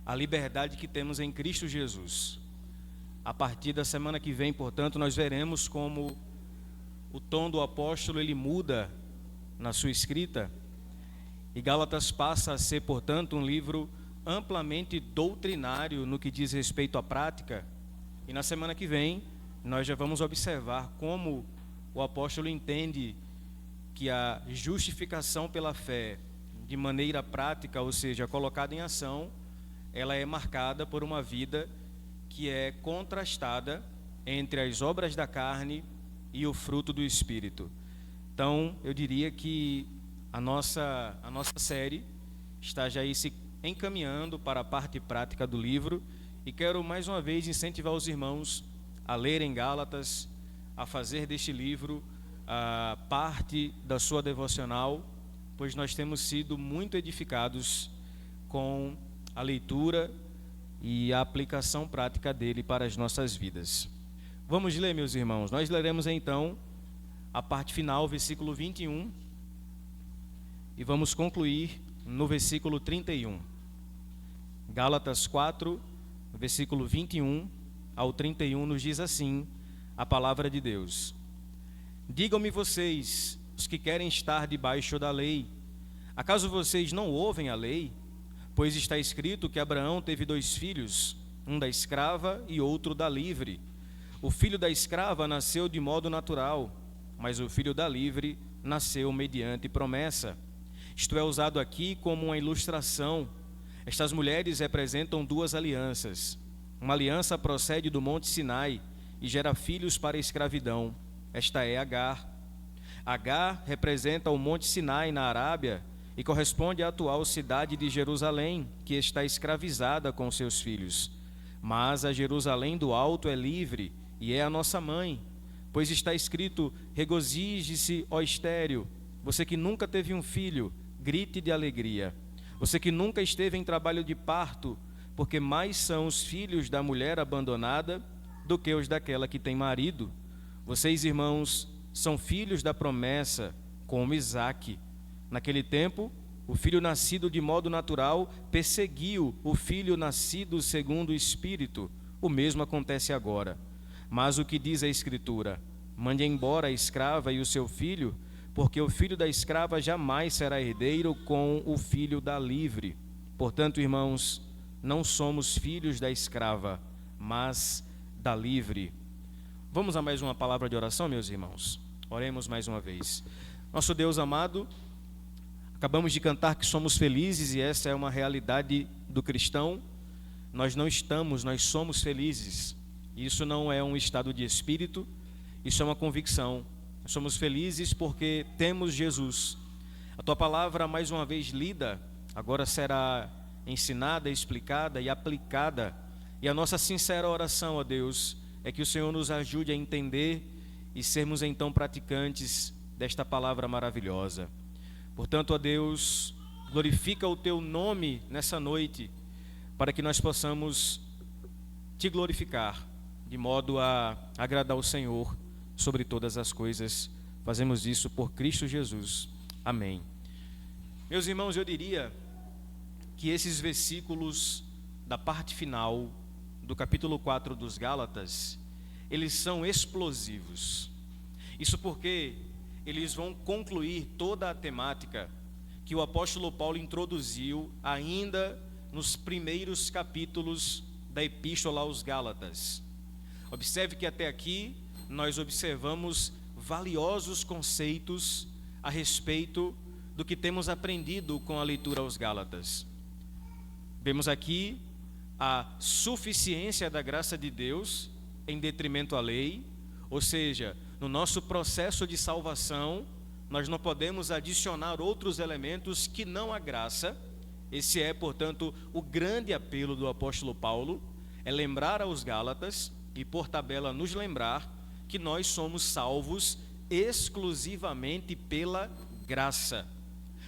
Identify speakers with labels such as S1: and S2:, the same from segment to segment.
S1: a liberdade que temos em Cristo Jesus. A partir da semana que vem, portanto, nós veremos como o tom do apóstolo ele muda na sua escrita, e Gálatas passa a ser, portanto, um livro amplamente doutrinário no que diz respeito à prática. E na semana que vem nós já vamos observar como o apóstolo entende que a justificação pela fé de maneira prática, ou seja, colocada em ação, ela é marcada por uma vida que é contrastada entre as obras da carne e o fruto do Espírito. Então, eu diria que a nossa série está já aí se encaminhando para a parte prática do livro, e quero mais uma vez incentivar os irmãos a lerem Gálatas, a fazer deste livro a parte da sua devocional, pois nós temos sido muito edificados com a leitura e a aplicação prática dele para as nossas vidas. Vamos ler, meus irmãos. Nós leremos então a parte final, versículo 21, e vamos concluir no versículo 31. Gálatas 4, versículo 21 ao 31, nos diz assim a palavra de Deus: Digam-me vocês, os que querem estar debaixo da lei, acaso vocês não ouvem a lei? Pois está escrito que Abraão teve 2 filhos, um da escrava e outro da livre. O filho da escrava nasceu de modo natural, mas o filho da livre nasceu mediante promessa. Isto é usado aqui como uma ilustração. Estas mulheres representam 2 alianças. Uma aliança procede do monte Sinai e gera filhos para a escravidão. Esta é Agar. Agar representa o monte Sinai na Arábia e corresponde à atual cidade de Jerusalém, que está escravizada com seus filhos. Mas a Jerusalém do alto é livre e é a nossa mãe, pois está escrito: regozije-se, ó estéril, você que nunca teve um filho, grite de alegria. Você que nunca esteve em trabalho de parto, porque mais são os filhos da mulher abandonada do que os daquela que tem marido. Vocês, irmãos, são filhos da promessa, como Isaque. Naquele tempo, o filho nascido de modo natural perseguiu o filho nascido segundo o Espírito. O mesmo acontece agora. Mas o que diz a Escritura? Mande embora a escrava e o seu filho, porque o filho da escrava jamais será herdeiro com o filho da livre. Portanto, irmãos, não somos filhos da escrava, mas da livre. Vamos a mais uma palavra de oração, meus irmãos? Oremos mais uma vez. Nosso Deus amado, acabamos de cantar que somos felizes, e essa é uma realidade do cristão. Nós não estamos, nós somos felizes. Isso não é um estado de espírito, isso é uma convicção. Nós somos felizes porque temos Jesus. A tua palavra, mais uma vez lida, agora será ensinada, explicada e aplicada. E a nossa sincera oração, ó Deus, é que o Senhor nos ajude a entender e sermos então praticantes desta palavra maravilhosa. Portanto, ó Deus, glorifica o teu nome nessa noite, para que nós possamos te glorificar, de modo a agradar o Senhor sobre todas as coisas. Fazemos isso por Cristo Jesus. Amém. Meus irmãos, eu diria que esses versículos da parte final do capítulo 4 dos Gálatas, eles são explosivos. Isso porque eles vão concluir toda a temática que o apóstolo Paulo introduziu ainda nos primeiros capítulos da epístola aos Gálatas. Observe que até aqui nós observamos valiosos conceitos a respeito do que temos aprendido com a leitura aos Gálatas. Vemos aqui a suficiência da graça de Deus em detrimento à lei, ou seja, no nosso processo de salvação, nós não podemos adicionar outros elementos que não a graça. Esse é, portanto, o grande apelo do apóstolo Paulo, é lembrar aos Gálatas, e por tabela nos lembrar, que nós somos salvos exclusivamente pela graça.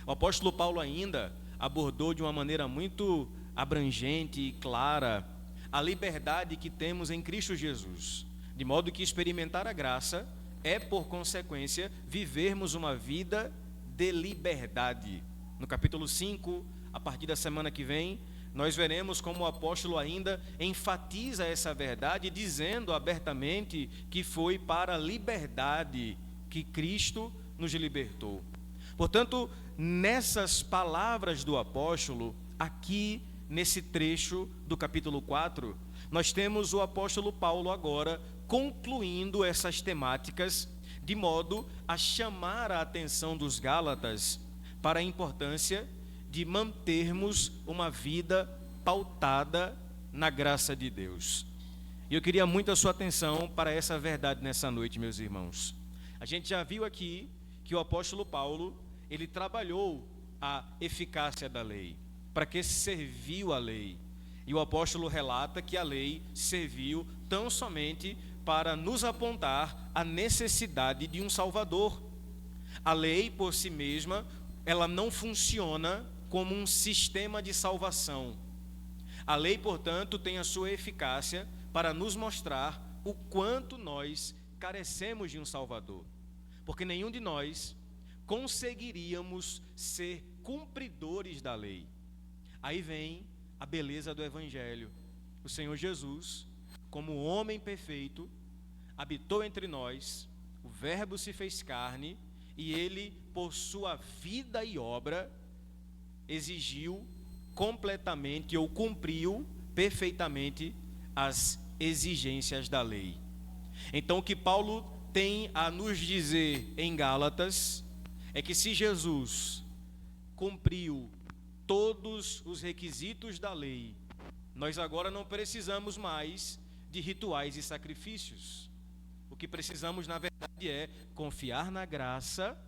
S1: O apóstolo Paulo ainda abordou de uma maneira muito abrangente e clara a liberdade que temos em Cristo Jesus, de modo que experimentar a graça é, por consequência, vivermos uma vida de liberdade. No capítulo 5, a partir da semana que vem, nós veremos como o apóstolo ainda enfatiza essa verdade, dizendo abertamente que foi para a liberdade que Cristo nos libertou. Portanto, nessas palavras do apóstolo, aqui nesse trecho do capítulo 4, nós temos o apóstolo Paulo agora concluindo essas temáticas, de modo a chamar a atenção dos Gálatas para a importância de mantermos uma vida pautada na graça de Deus. E eu queria muito a sua atenção para essa verdade nessa noite, meus irmãos. A gente já viu aqui que o apóstolo Paulo, ele trabalhou a eficácia da lei. Para que serviu a lei? E o apóstolo relata que a lei serviu tão somente para nos apontar a necessidade de um Salvador. A lei, por si mesma, ela não funciona como um sistema de salvação. A lei, portanto, tem a sua eficácia para nos mostrar o quanto nós carecemos de um Salvador. Porque nenhum de nós conseguiríamos ser cumpridores da lei. Aí vem a beleza do Evangelho. O Senhor Jesus, como homem perfeito, habitou entre nós, o Verbo se fez carne, e ele, por sua vida e obra, exigiu completamente ou cumpriu perfeitamente as exigências da lei. Então, o que Paulo tem a nos dizer em Gálatas é que se Jesus cumpriu todos os requisitos da lei, nós agora não precisamos mais de rituais e sacrifícios. O que precisamos, na verdade, é confiar na graça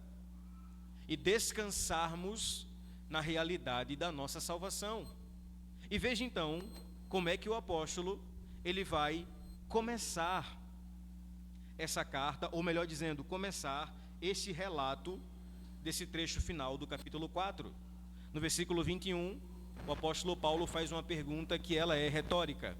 S1: e descansarmos na realidade da nossa salvação. E veja então como é que o apóstolo ele vai começar essa carta, ou melhor dizendo, começar esse relato desse trecho final do capítulo 4. No versículo 21, o apóstolo Paulo faz uma pergunta que ela é retórica.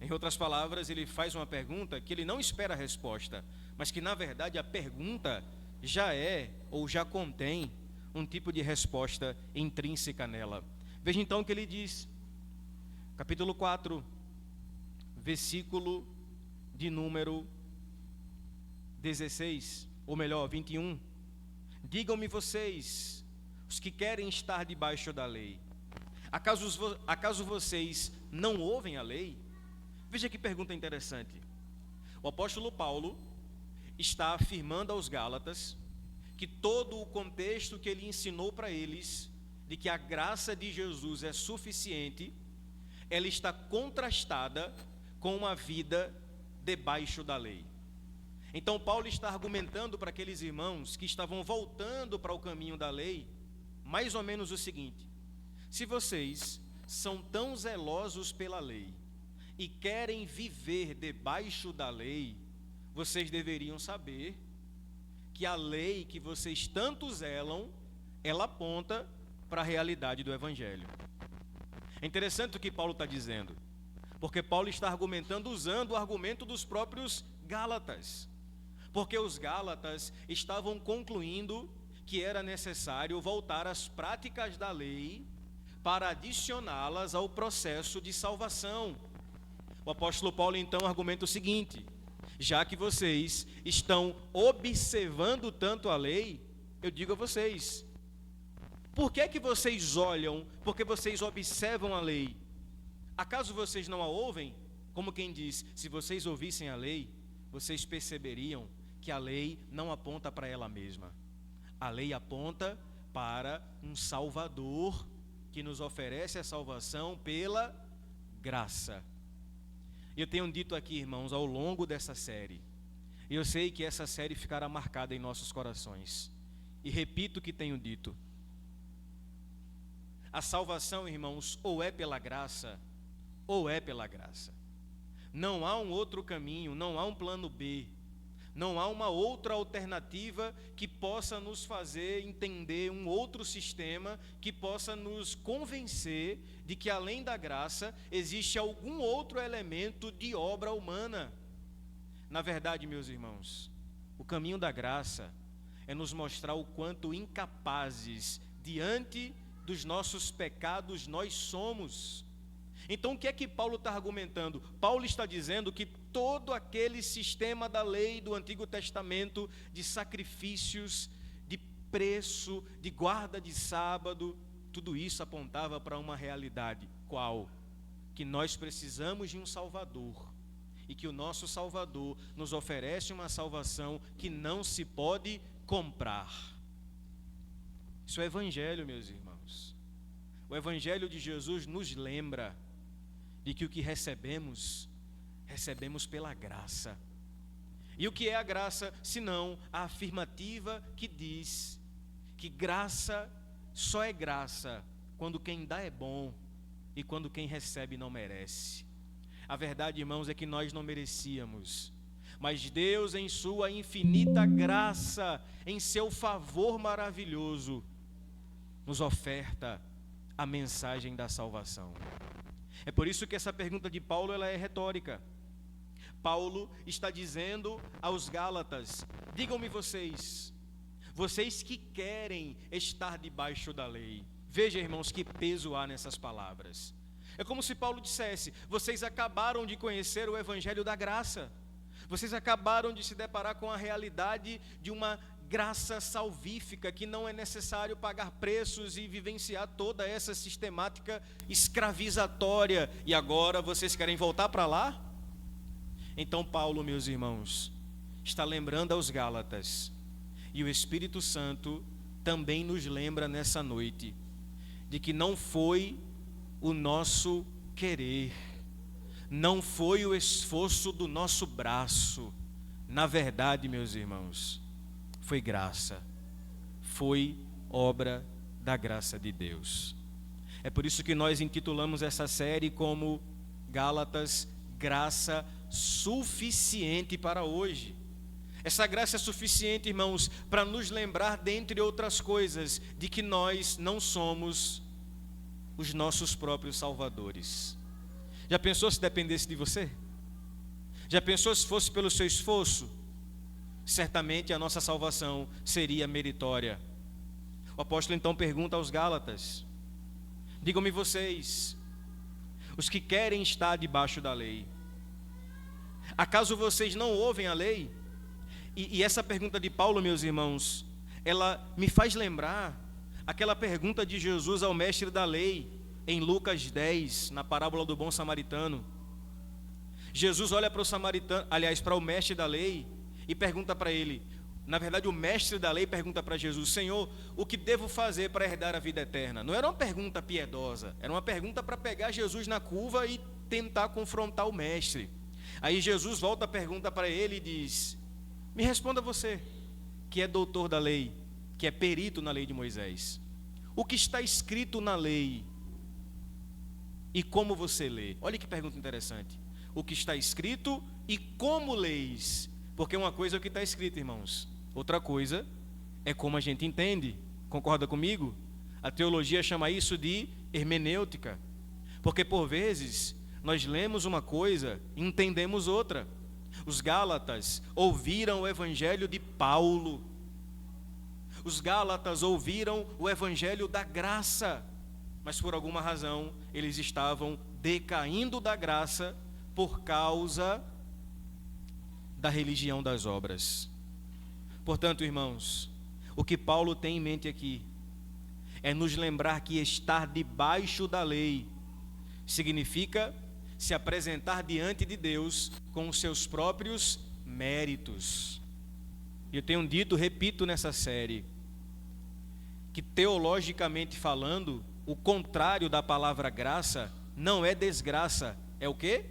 S1: Em outras palavras, ele faz uma pergunta que ele não espera a resposta, mas que na verdade a pergunta já é ou já contém um tipo de resposta intrínseca nela. Veja então o que ele diz, capítulo 4, versículo de número 16, ou melhor, 21. Digam-me vocês, os que querem estar debaixo da lei, acaso vocês não ouvem a lei? Veja que pergunta interessante. O apóstolo Paulo está afirmando aos Gálatas que todo o contexto que ele ensinou para eles, de que a graça de Jesus é suficiente, ela está contrastada com uma vida debaixo da lei. Então Paulo está argumentando para aqueles irmãos que estavam voltando para o caminho da lei, mais ou menos o seguinte: se vocês são tão zelosos pela lei e querem viver debaixo da lei, vocês deveriam saber que a lei que vocês tanto zelam, ela aponta para a realidade do Evangelho. É interessante o que Paulo está dizendo, porque Paulo está argumentando usando o argumento dos próprios Gálatas, porque os Gálatas estavam concluindo que era necessário voltar às práticas da lei para adicioná-las ao processo de salvação. O apóstolo Paulo então argumenta o seguinte: já que vocês estão observando tanto a lei, eu digo a vocês, por que é que vocês olham, porque vocês observam a lei? Acaso vocês não a ouvem? Como quem diz, se vocês ouvissem a lei, vocês perceberiam que a lei não aponta para ela mesma. A lei aponta para um Salvador que nos oferece a salvação pela graça. Eu tenho dito aqui, irmãos, ao longo dessa série, e eu sei que essa série ficará marcada em nossos corações, e repito o que tenho dito: a salvação, irmãos, ou é pela graça, ou é pela graça. Não há um outro caminho, não há um plano B, não há uma outra alternativa que possa nos fazer entender um outro sistema que possa nos convencer de que além da graça existe algum outro elemento de obra humana. Na verdade, meus irmãos, o caminho da graça é nos mostrar o quanto incapazes diante dos nossos pecados nós somos. Então o que é que Paulo está argumentando? Paulo está dizendo que todo aquele sistema da lei do Antigo Testamento, de sacrifícios, de preço, de guarda de sábado, tudo isso apontava para uma realidade. Qual? Que nós precisamos de um Salvador. E que o nosso Salvador nos oferece uma salvação que não se pode comprar. Isso é Evangelho, meus irmãos. O Evangelho de Jesus nos lembra de que o que recebemos, recebemos pela graça. E o que é a graça, senão a afirmativa que diz que graça só é graça quando quem dá é bom e quando quem recebe não merece. A verdade, irmãos, é que nós não merecíamos, mas Deus, em sua infinita graça, em seu favor maravilhoso, nos oferta a mensagem da salvação. É por isso que essa pergunta de Paulo ela é retórica. Paulo está dizendo aos Gálatas: digam-me vocês que querem estar debaixo da lei. Veja, irmãos, que peso há nessas palavras. É como se Paulo dissesse: vocês acabaram de conhecer o Evangelho da graça. Vocês acabaram de se deparar com a realidade de uma graça salvífica, que não é necessário pagar preços e vivenciar toda essa sistemática escravizatória. E agora vocês querem voltar para lá? Então Paulo, meus irmãos, está lembrando aos Gálatas, e o Espírito Santo também nos lembra nessa noite, de que não foi o nosso querer, não foi o esforço do nosso braço. Na verdade, meus irmãos, foi graça, foi obra da graça de Deus. É por isso que nós intitulamos essa série como Gálatas, graça suficiente para hoje. Essa graça é suficiente, irmãos, para nos lembrar, dentre outras coisas, de que nós não somos os nossos próprios salvadores. Já pensou se dependesse de você? Já pensou se fosse pelo seu esforço? Certamente a nossa salvação seria meritória. O apóstolo então pergunta aos Gálatas: digam-me vocês, os que querem estar debaixo da lei, acaso vocês não ouvem a lei? E essa pergunta de Paulo, meus irmãos, ela me faz lembrar aquela pergunta de Jesus ao mestre da lei, em Lucas 10, na parábola do bom samaritano. Jesus olha para o samaritano, aliás, para o mestre da lei, e pergunta para ele, na verdade o mestre da lei pergunta para Jesus: Senhor, o que devo fazer para herdar a vida eterna? Não era uma pergunta piedosa, era uma pergunta para pegar Jesus na curva e tentar confrontar o mestre. Aí Jesus volta a pergunta para ele e diz: me responda você, que é doutor da lei, que é perito na lei de Moisés. O que está escrito na lei e como você lê? Olha que pergunta interessante. O que está escrito e como leis? Porque uma coisa é o que está escrito, irmãos, outra coisa é como a gente entende. Concorda comigo? A teologia chama isso de hermenêutica, porque por vezes nós lemos uma coisa e entendemos outra. Os Gálatas ouviram o evangelho de Paulo, os Gálatas ouviram o evangelho da graça, mas por alguma razão eles estavam decaindo da graça por causa da religião das obras. Portanto, irmãos, o que Paulo tem em mente aqui é nos lembrar que estar debaixo da lei significa se apresentar diante de Deus com os seus próprios méritos. Eu tenho dito, repito nessa série, que teologicamente falando, o contrário da palavra graça não é desgraça, é o quê?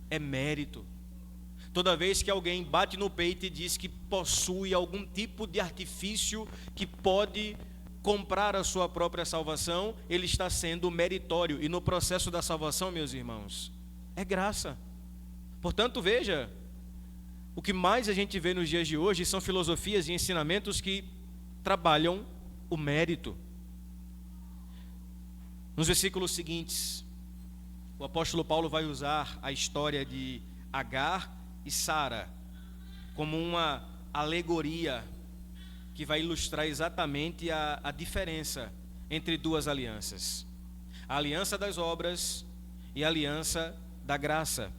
S1: É mérito. Toda vez que alguém bate no peito e diz que possui algum tipo de artifício que pode comprar a sua própria salvação, ele está sendo meritório. E no processo da salvação, meus irmãos, é graça. Portanto, veja, o que mais a gente vê nos dias de hoje são filosofias e ensinamentos que trabalham o mérito. Nos versículos seguintes, o apóstolo Paulo vai usar a história de Agar e Sara como uma alegoria que vai ilustrar exatamente a diferença entre duas alianças: a aliança das obras e a aliança da graça.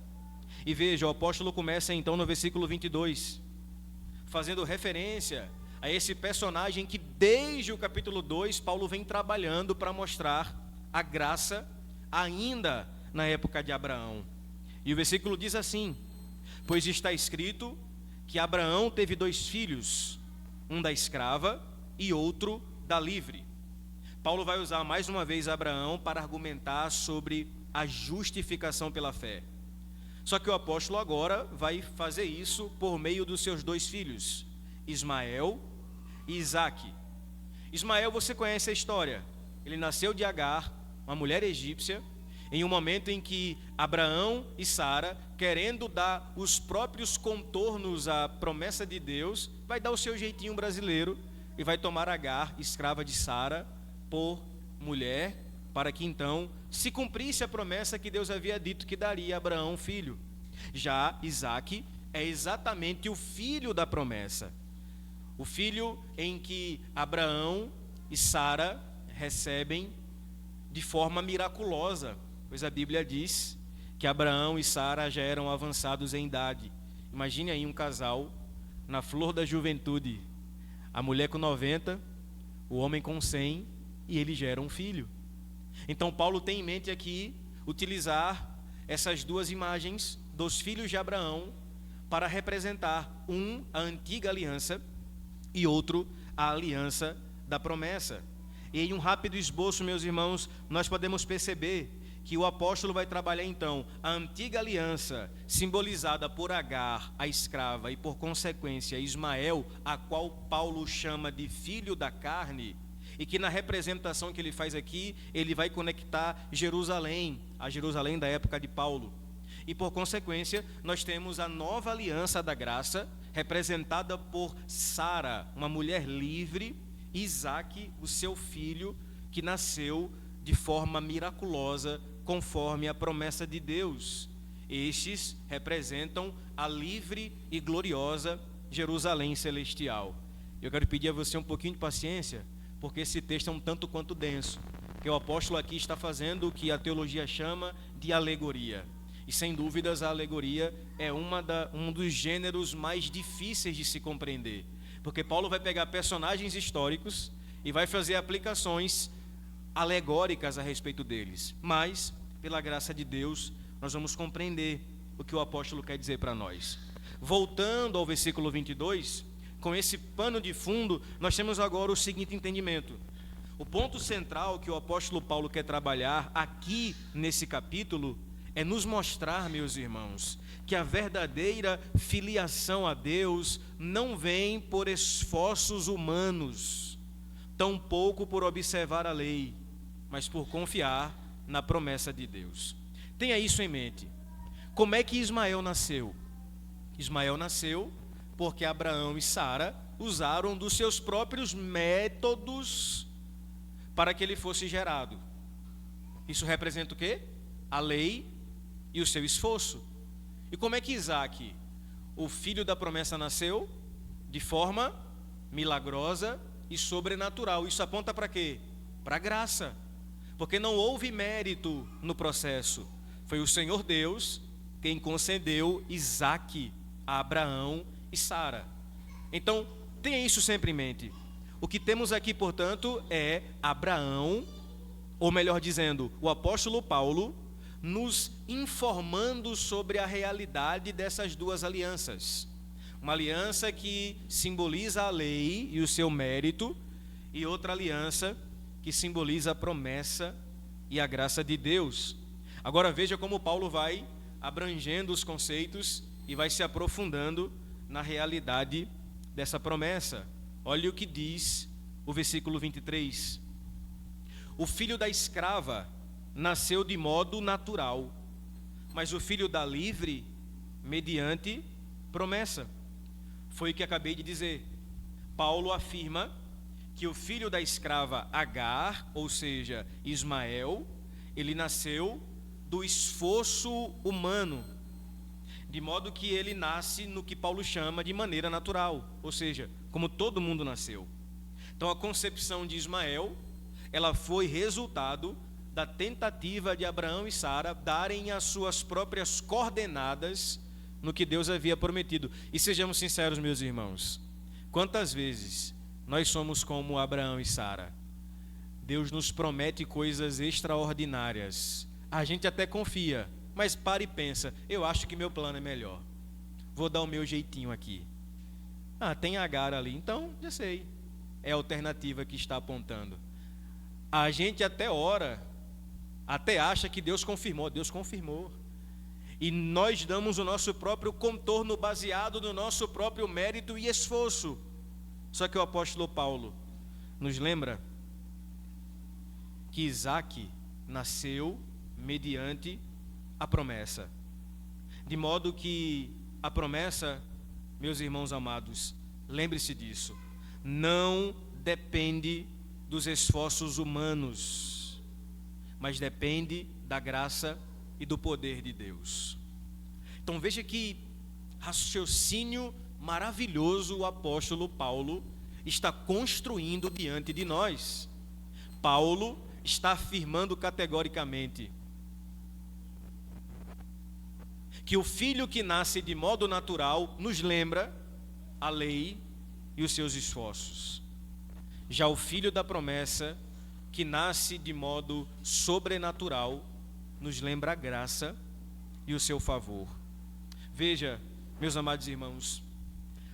S1: E veja, o apóstolo começa então no versículo 22, fazendo referência a esse personagem que desde o capítulo 2 Paulo vem trabalhando para mostrar a graça ainda na época de Abraão. E o versículo diz assim: pois está escrito que Abraão teve 2 filhos, um da escrava e outro da livre. Paulo vai usar mais uma vez Abraão para argumentar sobre a justificação pela fé. Só que o apóstolo agora vai fazer isso por meio dos seus 2 filhos, Ismael e Isaque. Ismael, você conhece a história. Ele nasceu de Agar, uma mulher egípcia, em um momento em que Abraão e Sara, querendo dar os próprios contornos à promessa de Deus, vai dar o seu jeitinho brasileiro e vai tomar Agar, escrava de Sara, por mulher, para que então se cumprisse a promessa que Deus havia dito que daria a Abraão um filho. Já Isaque é exatamente o filho da promessa, o filho em que Abraão e Sara recebem de forma miraculosa, pois a Bíblia diz que Abraão e Sara já eram avançados em idade. Imagine aí um casal na flor da juventude, a mulher com 90, o homem com 100, e ele gera um filho. Então Paulo tem em mente aqui utilizar essas 2 imagens dos filhos de Abraão para representar a antiga aliança e outro a aliança da promessa. E em um rápido esboço, meus irmãos, nós podemos perceber que o apóstolo vai trabalhar então a antiga aliança simbolizada por Agar, a escrava, e por consequência Ismael, a qual Paulo chama de filho da carne, e que na representação que ele faz aqui, ele vai conectar Jerusalém, a Jerusalém da época de Paulo. E por consequência, nós temos a nova aliança da graça, representada por Sara, uma mulher livre, e Isaque, o seu filho, que nasceu de forma miraculosa, conforme a promessa de Deus. Estes representam a livre e gloriosa Jerusalém celestial. Eu quero pedir a você um pouquinho de paciência, porque esse texto é um tanto quanto denso, que o apóstolo aqui está fazendo o que a teologia chama de alegoria. E sem dúvidas a alegoria é um dos gêneros mais difíceis de se compreender, porque Paulo vai pegar personagens históricos e vai fazer aplicações alegóricas a respeito deles. Mas, pela graça de Deus, nós vamos compreender o que o apóstolo quer dizer para nós. Voltando ao versículo 22, com esse pano de fundo, nós temos agora o seguinte entendimento. O ponto central que o apóstolo Paulo quer trabalhar aqui nesse capítulo é nos mostrar, meus irmãos, que a verdadeira filiação a Deus não vem por esforços humanos, tampouco por observar a lei, mas por confiar na promessa de Deus. Tenha isso em mente. Como é que Ismael nasceu? Ismael nasceu porque Abraão e Sara usaram dos seus próprios métodos para que ele fosse gerado. Isso representa o quê? A lei e o seu esforço. E como é que Isaque, o filho da promessa, nasceu? De forma milagrosa e sobrenatural. Isso aponta para quê? Para a graça. Porque não houve mérito no processo. Foi o Senhor Deus quem concedeu Isaque a Abraão e Sara. Então, tenha isso sempre em mente. O que temos aqui, portanto, é Abraão, ou melhor dizendo, o apóstolo Paulo, nos informando sobre a realidade dessas 2 alianças. Uma aliança que simboliza a lei e o seu mérito, e outra aliança que simboliza a promessa e a graça de Deus. Agora veja como Paulo vai abrangendo os conceitos e vai se aprofundando na realidade dessa promessa. Olha o que diz o versículo 23. O filho da escrava nasceu de modo natural, mas o filho da livre, mediante promessa. Foi o que acabei de dizer. Paulo afirma que o filho da escrava Agar, ou seja, Ismael, ele nasceu do esforço humano, de modo que ele nasce no que Paulo chama de maneira natural, ou seja, como todo mundo nasceu. Então a concepção de Ismael, ela foi resultado da tentativa de Abraão e Sara darem as suas próprias coordenadas no que Deus havia prometido. E sejamos sinceros, meus irmãos, quantas vezes nós somos como Abraão e Sara? Deus nos promete coisas extraordinárias, a gente até confia, mas para e pensa, eu acho que meu plano é melhor, vou dar o meu jeitinho aqui. Tem Agar ali, então já sei, é a alternativa que está apontando. A gente até ora, até acha que Deus confirmou. E nós damos o nosso próprio contorno baseado no nosso próprio mérito e esforço. Só que o apóstolo Paulo nos lembra que Isaque nasceu mediante a promessa. De modo que a promessa, meus irmãos amados, lembre-se disso, não depende dos esforços humanos, mas depende da graça e do poder de Deus. Então veja que raciocínio maravilhoso o apóstolo Paulo está construindo diante de nós. Paulo está afirmando categoricamente que o filho que nasce de modo natural nos lembra a lei e os seus esforços. Já o filho da promessa, que nasce de modo sobrenatural, nos lembra a graça e o seu favor. Veja, meus amados irmãos,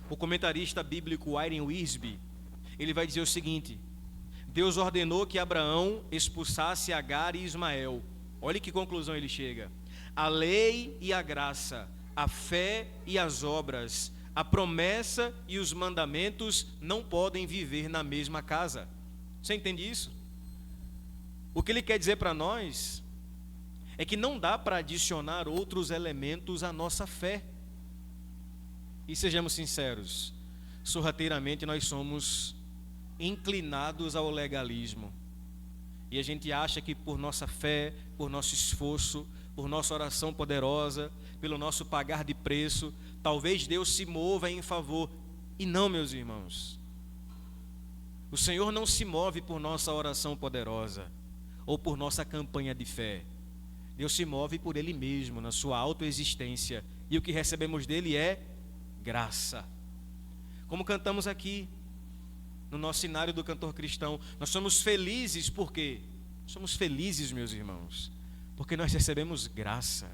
S1: o comentarista bíblico Warren Wiersbe, ele vai dizer o seguinte: Deus ordenou que Abraão expulsasse Agar e Ismael. Olha que conclusão ele chega: a lei e a graça, a fé e as obras, a promessa e os mandamentos não podem viver na mesma casa. Você entende isso? O que ele quer dizer para nós é que não dá para adicionar outros elementos à nossa fé. E sejamos sinceros, sorrateiramente nós somos inclinados ao legalismo. E a gente acha que por nossa fé, por nosso esforço, por nossa oração poderosa, pelo nosso pagar de preço, talvez Deus se mova em favor. E não, meus irmãos. O Senhor não se move por nossa oração poderosa ou por nossa campanha de fé. Deus se move por Ele mesmo, na sua autoexistência. E o que recebemos dEle é graça. Como cantamos aqui no nosso cenário do cantor cristão, nós somos felizes. Por quê? Somos felizes, meus irmãos, porque nós recebemos graça.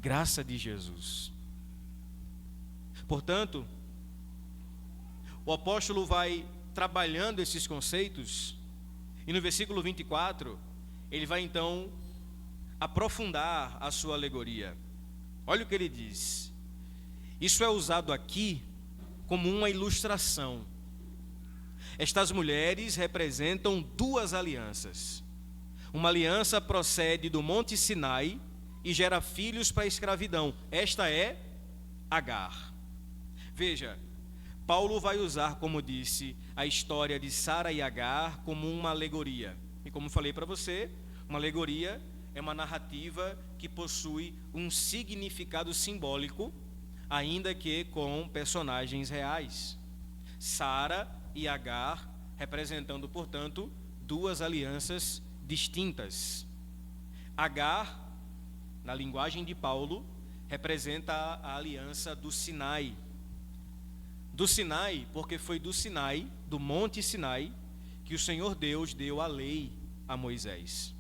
S1: Graça de Jesus. Portanto, o apóstolo vai trabalhando esses conceitos, e no versículo 24, ele vai então aprofundar a sua alegoria. Olha o que ele diz: isso é usado aqui como uma ilustração. Estas mulheres representam duas alianças. Uma aliança procede do Monte Sinai e gera filhos para a escravidão. Esta é Agar. Veja, Paulo vai usar, como disse, a história de Sara e Agar como uma alegoria. E como falei para você, uma alegoria é uma narrativa que possui um significado simbólico, ainda que com personagens reais. Sara e Agar representando, portanto, duas alianças distintas. Agar, na linguagem de Paulo, representa a aliança do Sinai. Do Sinai, porque foi do Sinai, do Monte Sinai, que o Senhor Deus deu a lei a Moisés.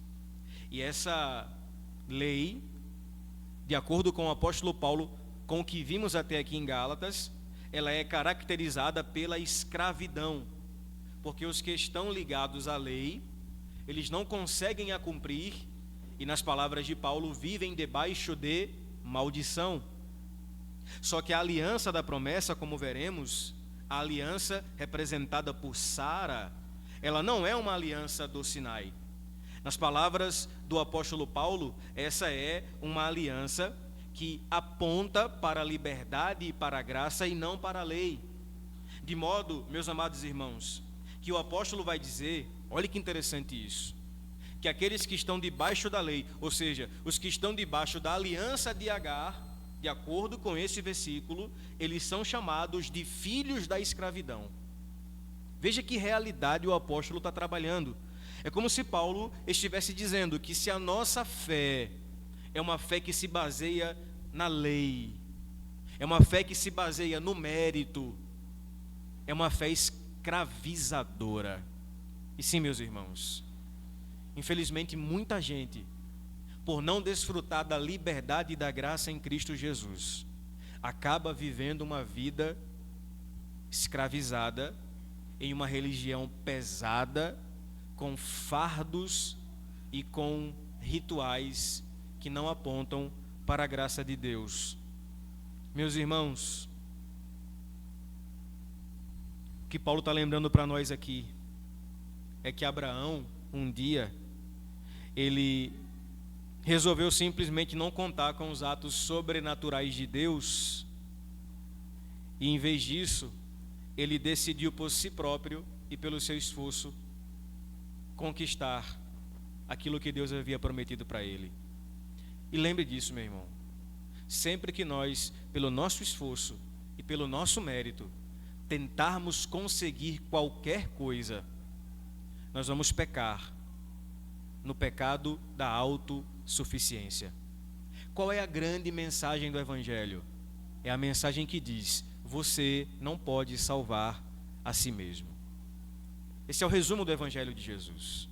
S1: E essa lei, de acordo com o apóstolo Paulo, com o que vimos até aqui em Gálatas, ela é caracterizada pela escravidão, porque os que estão ligados à lei, eles não conseguem a cumprir, e nas palavras de Paulo, vivem debaixo de maldição. Só que a aliança da promessa, como veremos, a aliança representada por Sara, ela não é uma aliança do Sinai. Nas palavras do apóstolo Paulo, essa é uma aliança que aponta para a liberdade e para a graça e não para a lei. De modo, meus amados irmãos, que o apóstolo vai dizer, olha que interessante isso, que aqueles que estão debaixo da lei, ou seja, os que estão debaixo da aliança de Agar, de acordo com esse versículo, eles são chamados de filhos da escravidão. Veja que realidade o apóstolo está trabalhando. É como se Paulo estivesse dizendo que se a nossa fé é uma fé que se baseia na lei, é uma fé que se baseia no mérito, é uma fé escravizadora. E sim, meus irmãos, infelizmente muita gente, por não desfrutar da liberdade e da graça em Cristo Jesus, acaba vivendo uma vida escravizada em uma religião pesada, com fardos e com rituais que não apontam para a graça de Deus. Meus irmãos, o que Paulo está lembrando para nós aqui é que Abraão, um dia, ele resolveu simplesmente não contar com os atos sobrenaturais de Deus, e em vez disso, ele decidiu por si próprio e pelo seu esforço conquistar aquilo que Deus havia prometido para ele. E lembre disso, meu irmão. Sempre que nós, pelo nosso esforço e pelo nosso mérito, tentarmos conseguir qualquer coisa, nós vamos pecar no pecado da autossuficiência. Qual é a grande mensagem do Evangelho? É a mensagem que diz: você não pode salvar a si mesmo. Esse é o resumo do Evangelho de Jesus.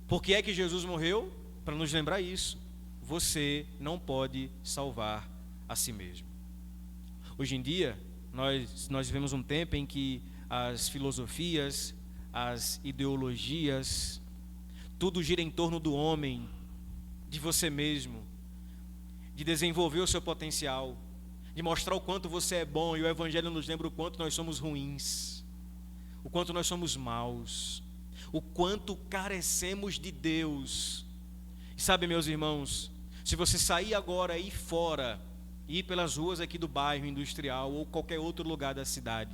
S1: Por que é que Jesus morreu? Para nos lembrar isso. Você não pode salvar a si mesmo. Hoje em dia, nós vivemos um tempo em que as filosofias, as ideologias, tudo gira em torno do homem, de você mesmo, de desenvolver o seu potencial, de mostrar o quanto você é bom, e o Evangelho nos lembra o quanto nós somos ruins, o quanto nós somos maus, o quanto carecemos de Deus. E sabe, meus irmãos, se você sair agora aí fora, ir pelas ruas aqui do bairro industrial ou qualquer outro lugar da cidade,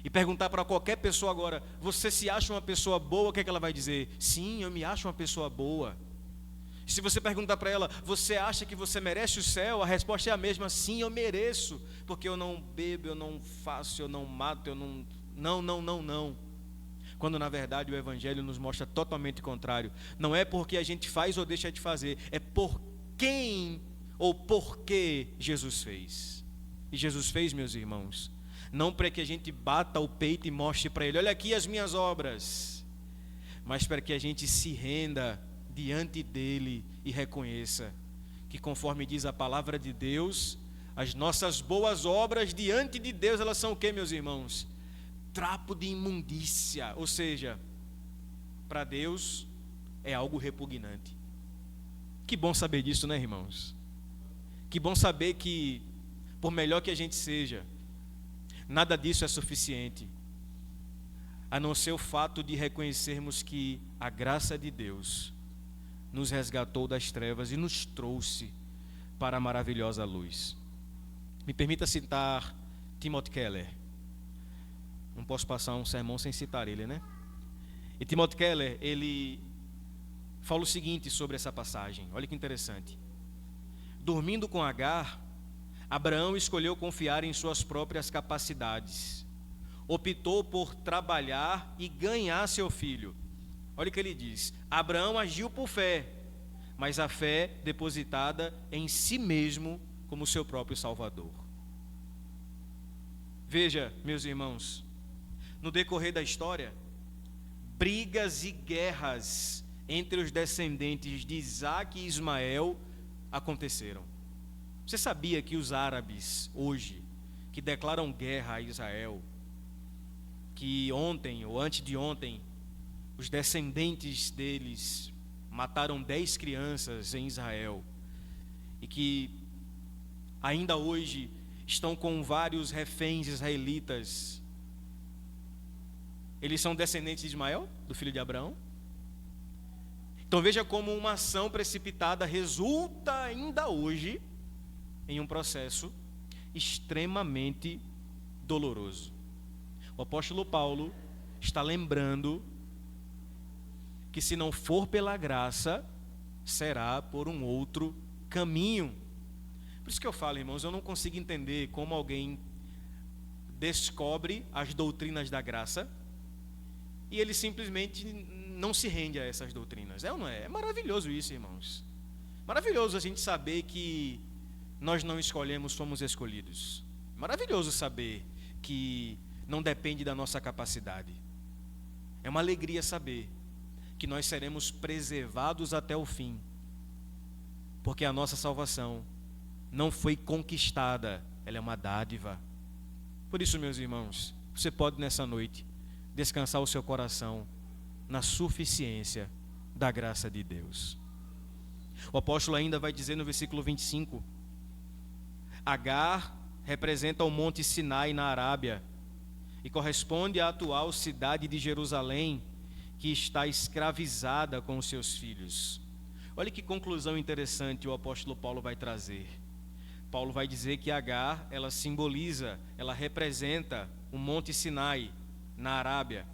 S1: e perguntar para qualquer pessoa agora: você se acha uma pessoa boa? O que é que ela vai dizer? Sim, eu me acho uma pessoa boa. Se você perguntar para ela: você acha que você merece o céu? A resposta é a mesma: sim, eu mereço, porque eu não bebo, eu não faço, eu não mato, eu não. Não. Quando na verdade o Evangelho nos mostra totalmente o contrário. Não é porque a gente faz ou deixa de fazer, é por quem ou por que Jesus fez. E Jesus fez, meus irmãos, não para que a gente bata o peito e mostre para Ele: olha aqui as minhas obras, mas para que a gente se renda diante dEle e reconheça que, conforme diz a palavra de Deus, as nossas boas obras diante de Deus, elas são o que, meus irmãos? Trapo de imundícia. Ou seja, para Deus é algo repugnante. Que bom saber disso, né, irmãos? Que bom saber que, por melhor que a gente seja, nada disso é suficiente, a não ser o fato de reconhecermos que a graça de Deus nos resgatou das trevas e nos trouxe para a maravilhosa luz. Me permita citar Timothy Keller. Não posso passar um sermão sem citar ele, né? E Timothy Keller, ele fala o seguinte sobre essa passagem. Olha que interessante. Dormindo com Agar, Abraão escolheu confiar em suas próprias capacidades. Optou por trabalhar e ganhar seu filho. Olha o que ele diz: Abraão agiu por fé, mas a fé depositada em si mesmo como seu próprio Salvador. Veja, meus irmãos, no decorrer da história, brigas e guerras entre os descendentes de Isaac e Ismael aconteceram. Você sabia que os árabes hoje, que declaram guerra a Israel, que ontem ou antes de ontem, os descendentes deles mataram 10 crianças em Israel, e que ainda hoje estão com vários reféns israelitas? Eles são descendentes de Ismael, do filho de Abraão. Então veja como uma ação precipitada resulta ainda hoje em um processo extremamente doloroso. O apóstolo Paulo está lembrando que, se não for pela graça, será por um outro caminho. Por isso que eu falo, irmãos, eu não consigo entender como alguém descobre as doutrinas da graça e ele simplesmente não se rende a essas doutrinas. É ou não é? É maravilhoso isso, irmãos. Maravilhoso a gente saber que nós não escolhemos, fomos escolhidos. Maravilhoso saber que não depende da nossa capacidade. É uma alegria saber que nós seremos preservados até o fim, porque a nossa salvação não foi conquistada, ela é uma dádiva. Por isso, meus irmãos, você pode nessa noite descansar o seu coração na suficiência da graça de Deus. O apóstolo ainda vai dizer no versículo 25: Agar representa o monte Sinai na Arábia e corresponde à atual cidade de Jerusalém, que está escravizada com os seus filhos. Olha que conclusão interessante o apóstolo Paulo vai trazer. Paulo vai dizer que Agar, ela simboliza, ela representa o monte Sinai na Arábia,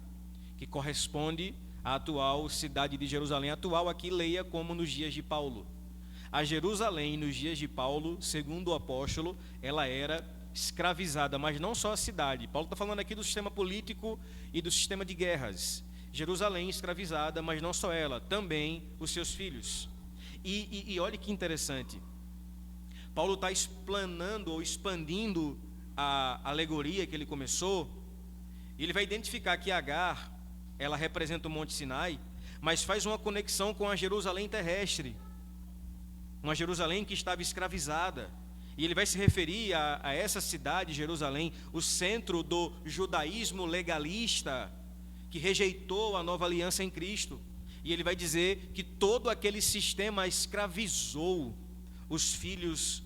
S1: que corresponde à atual cidade de Jerusalém. Atual aqui leia como nos dias de Paulo. A Jerusalém, nos dias de Paulo, segundo o apóstolo, ela era escravizada, mas não só a cidade. Paulo está falando aqui do sistema político e do sistema de guerras. Jerusalém escravizada, mas não só ela, também os seus filhos. E olha que interessante. Paulo está explanando ou expandindo a alegoria que ele começou. Ele vai identificar que Agar, ela representa o Monte Sinai, mas faz uma conexão com a Jerusalém terrestre, uma Jerusalém que estava escravizada. E ele vai se referir a essa cidade, Jerusalém, o centro do judaísmo legalista, que rejeitou a nova aliança em Cristo. E ele vai dizer que todo aquele sistema escravizou os filhos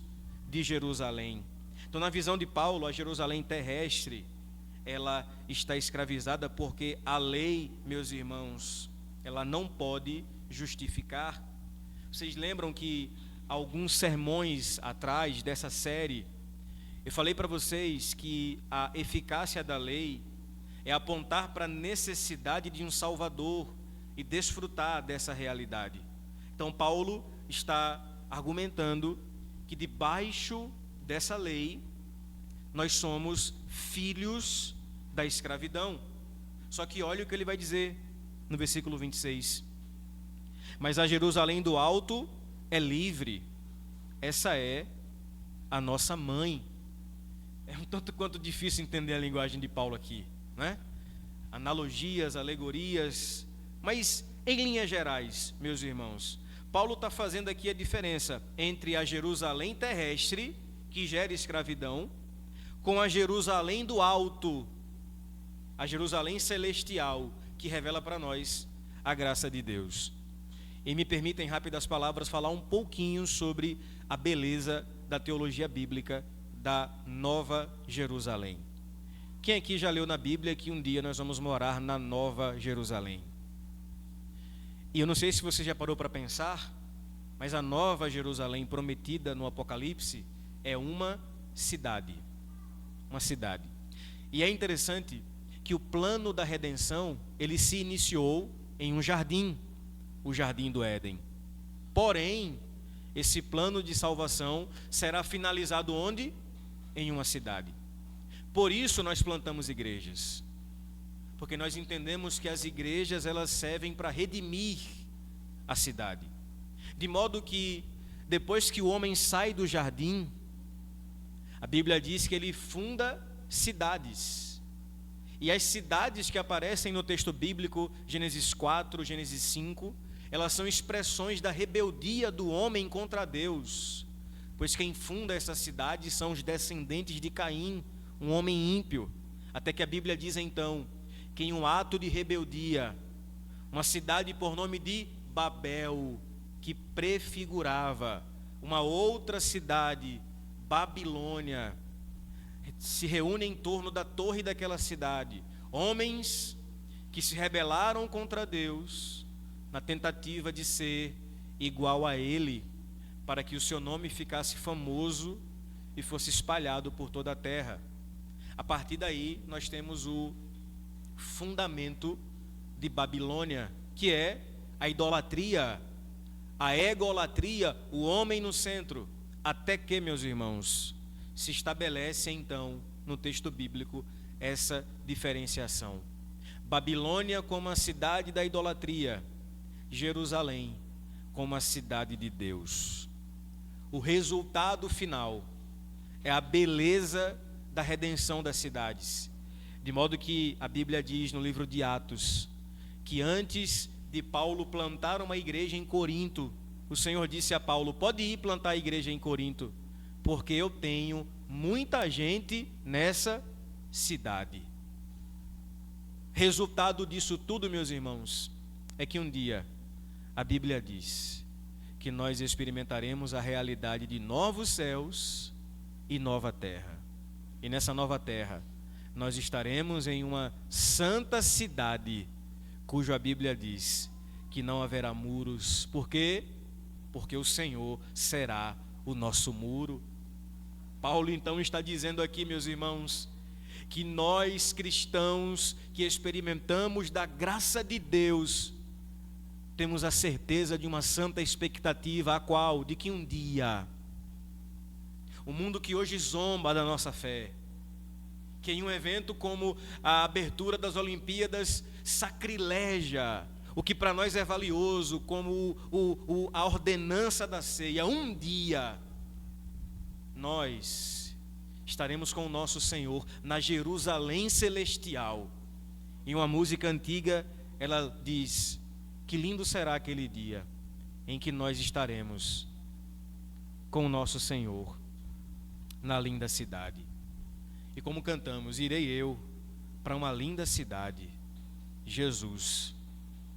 S1: de Jerusalém. Então, na visão de Paulo, a Jerusalém terrestre, ela está escravizada porque a lei, meus irmãos, ela não pode justificar. Vocês lembram que alguns sermões atrás dessa série, eu falei para vocês que a eficácia da lei é apontar para a necessidade de um Salvador e desfrutar dessa realidade. Então Paulo está argumentando que debaixo dessa lei nós somos filhos da escravidão. Só que olha o que ele vai dizer no versículo 26. Mas a Jerusalém do alto é livre, essa é a nossa mãe. É um tanto quanto difícil entender a linguagem de Paulo aqui, né? Analogias, alegorias, mas em linhas gerais, meus irmãos, Paulo está fazendo aqui a diferença entre a Jerusalém terrestre, que gera escravidão, com a Jerusalém do alto, a Jerusalém celestial, que revela para nós a graça de Deus. E me permitem, rápidas palavras, falar um pouquinho sobre a beleza da teologia bíblica da Nova Jerusalém. Quem aqui já leu na Bíblia que um dia nós vamos morar na Nova Jerusalém? E eu não sei se você já parou para pensar, mas a Nova Jerusalém prometida no Apocalipse é uma cidade. Uma cidade. E é interessante que o plano da redenção, ele se iniciou em um jardim, o Jardim do Éden. Porém, esse plano de salvação será finalizado onde? Em uma cidade. Por isso nós plantamos igrejas. Porque nós entendemos que as igrejas, elas servem para redimir a cidade. De modo que, depois que o homem sai do jardim, a Bíblia diz que ele funda cidades. E as cidades que aparecem no texto bíblico, Gênesis 4, Gênesis 5, elas são expressões da rebeldia do homem contra Deus. Pois quem funda essa cidade são os descendentes de Caim, um homem ímpio. Até que a Bíblia diz então que em um ato de rebeldia, uma cidade por nome de Babel, que prefigurava uma outra cidade, Babilônia, se reúne em torno da torre daquela cidade, homens que se rebelaram contra Deus na tentativa de ser igual a Ele, para que o seu nome ficasse famoso e fosse espalhado por toda a terra. A partir daí nós temos o fundamento de Babilônia, que é a idolatria, a egolatria, o homem no centro, até que, meus irmãos, se estabelece então no texto bíblico essa diferenciação. Babilônia como a cidade da idolatria, Jerusalém como a cidade de Deus. O resultado final é a beleza da redenção das cidades. De modo que a Bíblia diz no livro de Atos que antes de Paulo plantar uma igreja em Corinto, o Senhor disse a Paulo: pode ir plantar a igreja em Corinto, porque eu tenho muita gente nessa cidade. Resultado disso tudo, meus irmãos, é que um dia a Bíblia diz que nós experimentaremos a realidade de novos céus e nova terra. E nessa nova terra nós estaremos em uma santa cidade, cuja a Bíblia diz que não haverá muros. Por quê? Porque o Senhor será o nosso muro. Paulo então está dizendo aqui, meus irmãos, que nós cristãos que experimentamos da graça de Deus, temos a certeza de uma santa expectativa, a qual? De que um dia, o mundo que hoje zomba da nossa fé, que em um evento como a abertura das Olimpíadas sacrileja o que para nós é valioso, como a ordenança da ceia, um dia nós estaremos com o nosso Senhor na Jerusalém celestial. Em uma música antiga ela diz: que lindo será aquele dia em que nós estaremos com o nosso Senhor na linda cidade. E como cantamos: irei eu para uma linda cidade, Jesus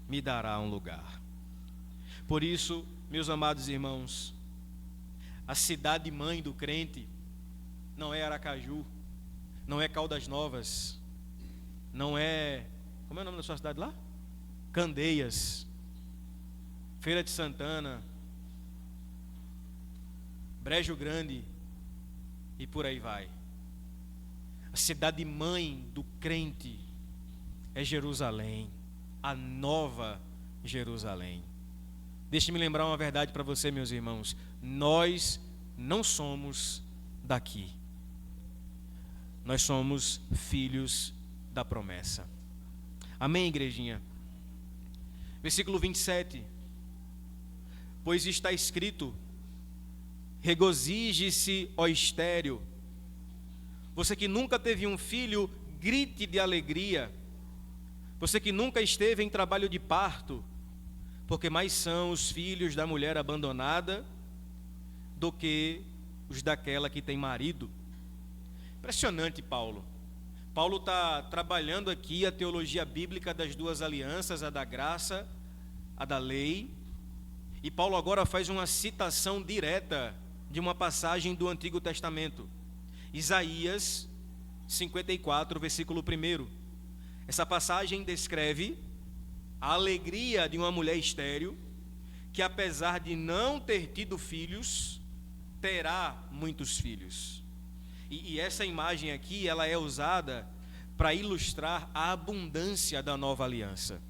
S1: me dará um lugar. Por isso, meus amados irmãos, a cidade mãe do crente não é Aracaju, não é Caldas Novas, não é... como é o nome da sua cidade lá? Candeias, Feira de Santana, Brejo Grande e por aí vai. A cidade mãe do crente é Jerusalém, a nova Jerusalém. Deixe-me lembrar uma verdade para você, meus irmãos: nós não somos daqui, nós somos filhos da promessa. Amém, igrejinha? Versículo 27. Pois está escrito: regozije-se, ó estéril. Você que nunca teve um filho, grite de alegria. Você que nunca esteve em trabalho de parto, porque mais são os filhos da mulher abandonada do que os daquela que tem marido. Impressionante, Paulo. Paulo está trabalhando aqui a teologia bíblica das duas alianças, a da graça, a da lei. E Paulo agora faz uma citação direta de uma passagem do Antigo Testamento. Isaías 54, versículo 1. Essa passagem descreve a alegria de uma mulher estéril, que apesar de não ter tido filhos, terá muitos filhos. E essa imagem aqui, ela é usada para ilustrar a abundância da nova aliança.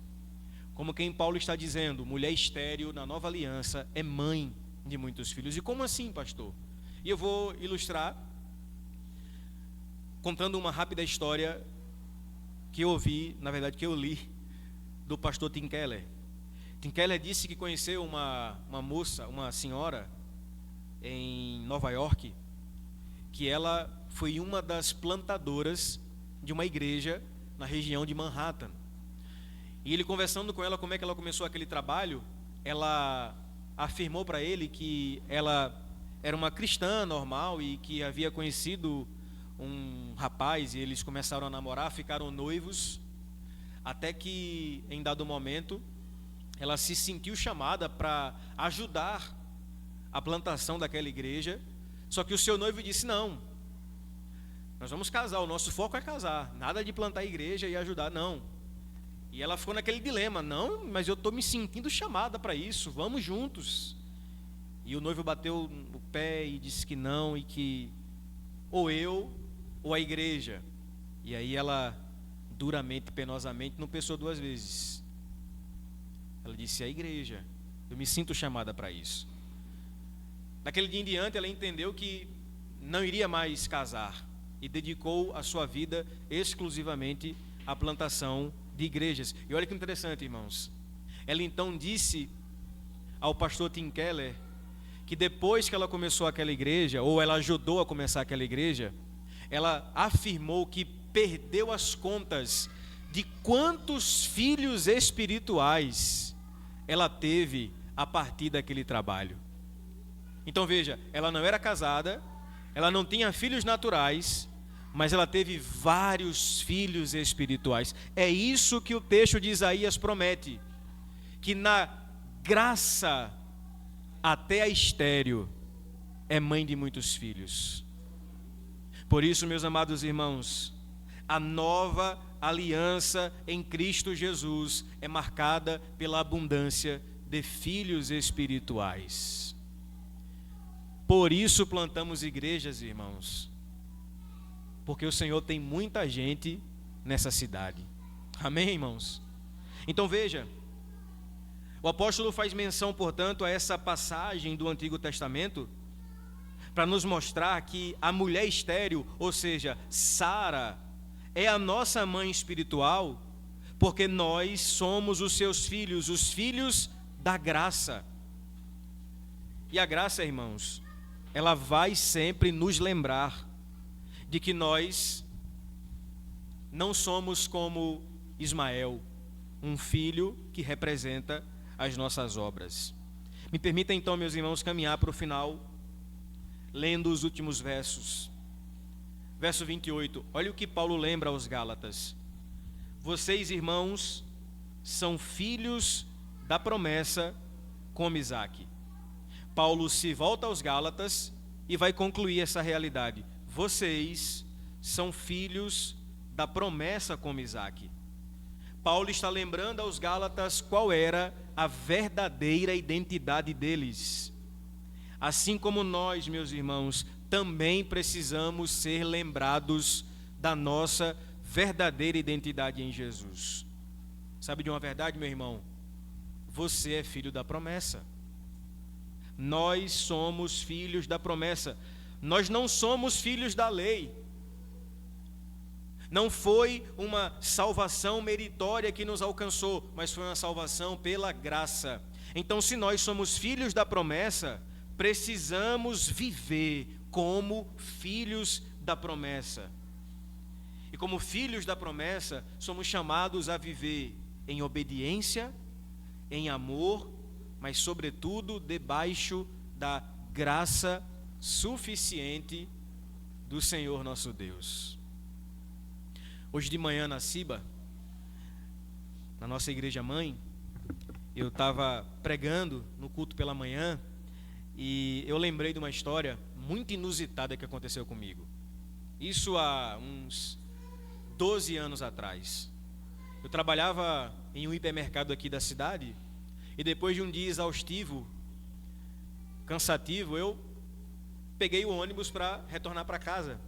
S1: Como quem Paulo está dizendo, mulher estéril na nova aliança é mãe de muitos filhos. E como assim, pastor? E eu vou ilustrar contando uma rápida história que eu ouvi, na verdade que eu li, do pastor Tim Keller. Tim Keller disse que conheceu uma moça, uma senhora em Nova York, que ela foi uma das plantadoras de uma igreja na região de Manhattan. E ele, conversando com ela como é que ela começou aquele trabalho, ela afirmou para ele que ela era uma cristã normal e que havia conhecido um rapaz e eles começaram a namorar, ficaram noivos, até que em dado momento ela se sentiu chamada para ajudar a plantação daquela igreja. Só que o seu noivo disse: não, nós vamos casar, o nosso foco é casar, nada de plantar a igreja e ajudar, não. E ela ficou naquele dilema: não, mas eu estou me sentindo chamada para isso, vamos juntos. E o noivo bateu o pé e disse que não, e que ou eu ou a igreja. E aí ela, duramente, penosamente, não pensou duas vezes. Ela disse: a igreja, eu me sinto chamada para isso. Daquele dia em diante ela entendeu que não iria mais casar e dedicou a sua vida exclusivamente à plantação de igrejas. E olha que interessante, irmãos. Ela então disse ao pastor Tim Keller que depois que ela começou aquela igreja, ou ela ajudou a começar aquela igreja, ela afirmou que perdeu as contas de quantos filhos espirituais ela teve a partir daquele trabalho. Então veja, ela não era casada, ela não tinha filhos naturais, mas ela teve vários filhos espirituais. É isso que o texto de Isaías promete, que na graça até a estéril é mãe de muitos filhos. Por isso, meus amados irmãos, a nova aliança em Cristo Jesus é marcada pela abundância de filhos espirituais. Por isso plantamos igrejas, irmãos, porque o Senhor tem muita gente nessa cidade. Amém, irmãos? Então veja, o apóstolo faz menção, portanto, a essa passagem do Antigo Testamento para nos mostrar que a mulher estéril, ou seja, Sara, é a nossa mãe espiritual, porque nós somos os seus filhos, os filhos da graça. E a graça, irmãos, ela vai sempre nos lembrar de que nós não somos como Ismael, um filho que representa as nossas obras. Me permita então, meus irmãos, caminhar para o final, lendo os últimos versos. Verso 28, olha o que Paulo lembra aos Gálatas: vocês, irmãos, são filhos da promessa como Isaque. Paulo se volta aos Gálatas e vai concluir essa realidade: vocês são filhos da promessa como Isaque. Paulo está lembrando aos Gálatas qual era a verdadeira identidade deles. Assim como nós, meus irmãos, também precisamos ser lembrados da nossa verdadeira identidade em Jesus. Sabe de uma verdade, meu irmão? Você é filho da promessa. Nós somos filhos da promessa. Nós não somos filhos da lei. Não foi uma salvação meritória que nos alcançou, mas foi uma salvação pela graça. Então, se nós somos filhos da promessa, precisamos viver como filhos da promessa. E como filhos da promessa, somos chamados a viver em obediência, em amor, mas sobretudo debaixo da graça suficiente do Senhor nosso Deus. Hoje de manhã na Ciba, na nossa igreja mãe, eu estava pregando no culto pela manhã e eu lembrei de uma história muito inusitada que aconteceu comigo. Isso há uns 12 anos atrás. Eu trabalhava em um hipermercado aqui da cidade e depois de um dia exaustivo, cansativo, eu peguei o ônibus para retornar para casa.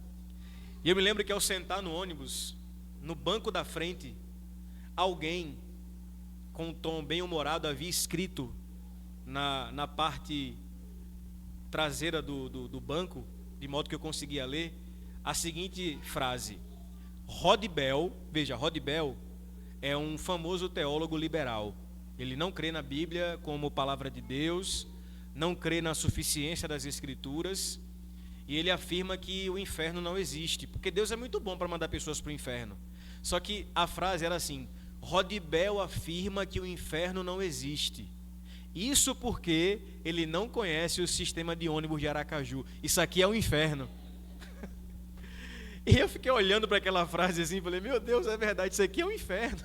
S1: E eu me lembro que ao sentar no ônibus, no banco da frente, alguém com um tom bem humorado havia escrito na parte traseira do banco, de modo que eu conseguia ler, a seguinte frase: Rod Bell. Veja, Rod Bell é um famoso teólogo liberal. Ele não crê na Bíblia como palavra de Deus, não crê na suficiência das Escrituras, e ele afirma que o inferno não existe, porque Deus é muito bom para mandar pessoas para o inferno. Só que a frase era assim: Rod Bell afirma que o inferno não existe. Isso porque ele não conhece o sistema de ônibus de Aracaju. Isso aqui é o inferno. E eu fiquei olhando para aquela frase assim, falei: meu Deus, é verdade, isso aqui é o inferno.